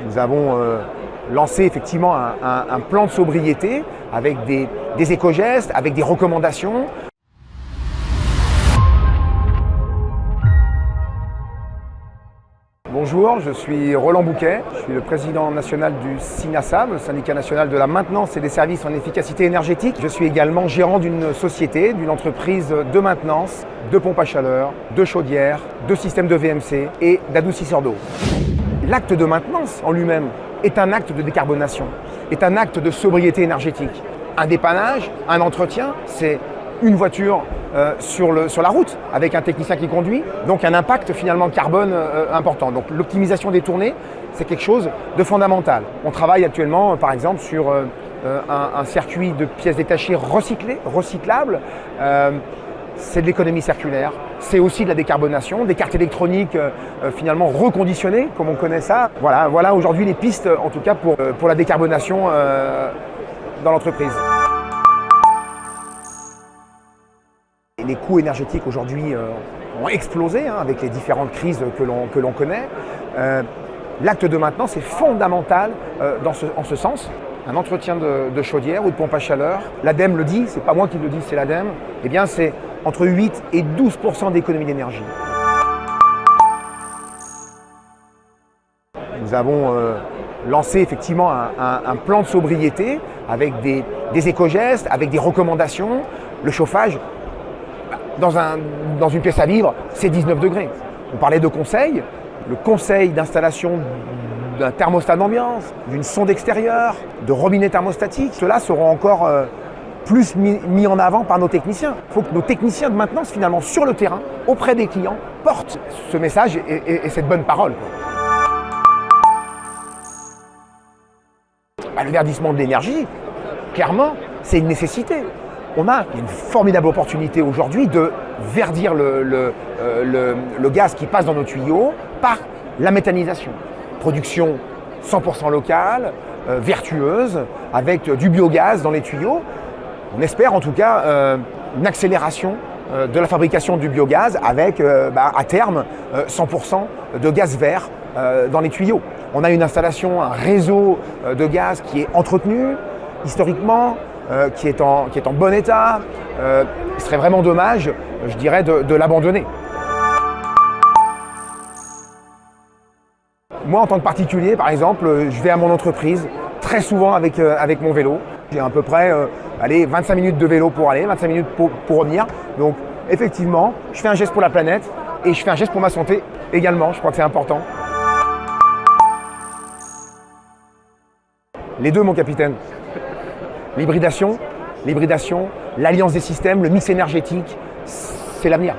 Nous avons lancé effectivement un plan de sobriété avec des éco-gestes, avec des recommandations. Bonjour, je suis Roland Bouquet, je suis le président national du SINASAM, le syndicat national de la maintenance et des services en efficacité énergétique. Je suis également gérant d'une société, d'une entreprise de maintenance, de pompes à chaleur, de chaudières, de systèmes de VMC et d'adoucisseurs d'eau. L'acte de maintenance en lui-même est un acte de décarbonation, est un acte de sobriété énergétique. Un dépannage, un entretien, c'est une voiture sur la route avec un technicien qui conduit, donc un impact finalement carbone important. Donc l'optimisation des tournées, c'est quelque chose de fondamental. On travaille actuellement par exemple sur un circuit de pièces détachées recyclables. C'est de l'économie circulaire, c'est aussi de la décarbonation, des cartes électroniques finalement reconditionnées, comme on connaît ça. Voilà aujourd'hui les pistes en tout cas pour la décarbonation dans l'entreprise. Les coûts énergétiques aujourd'hui ont explosé avec les différentes crises que l'on connaît. L'acte de maintenance est fondamental en ce sens. Un entretien de chaudière ou de pompe à chaleur, l'ADEME le dit, c'est pas moi qui le dis, c'est l'ADEME, eh bien c'est entre 8 et 12% d'économie d'énergie. Nous avons lancé effectivement un plan de sobriété avec des éco-gestes, avec des recommandations. Le chauffage, dans une pièce à vivre, c'est 19 degrés. On parlait de conseils, le conseil d'installation d'un thermostat d'ambiance, d'une sonde extérieure, de robinet thermostatique, ceux-là seront encore plus mis en avant par nos techniciens. Il faut que nos techniciens de maintenance, finalement, sur le terrain, auprès des clients, portent ce message et cette bonne parole. Le verdissement de l'énergie, clairement, c'est une nécessité. On a une formidable opportunité aujourd'hui de verdir le gaz qui passe dans nos tuyaux par la méthanisation. Production 100% locale, vertueuse, avec du biogaz dans les tuyaux. On espère en tout cas une accélération de la fabrication du biogaz avec à terme 100% de gaz vert dans les tuyaux. On a une installation, un réseau de gaz qui est entretenu historiquement, qui est en bon état. Il serait vraiment dommage, je dirais, de l'abandonner. Moi, en tant que particulier, par exemple, je vais à mon entreprise très souvent avec mon vélo. J'ai à peu près 25 minutes de vélo pour aller, 25 minutes pour revenir. Donc, effectivement, je fais un geste pour la planète et je fais un geste pour ma santé également. Je crois que c'est important. Les deux, mon capitaine. L'hybridation, l'alliance des systèmes, le mix énergétique, c'est l'avenir.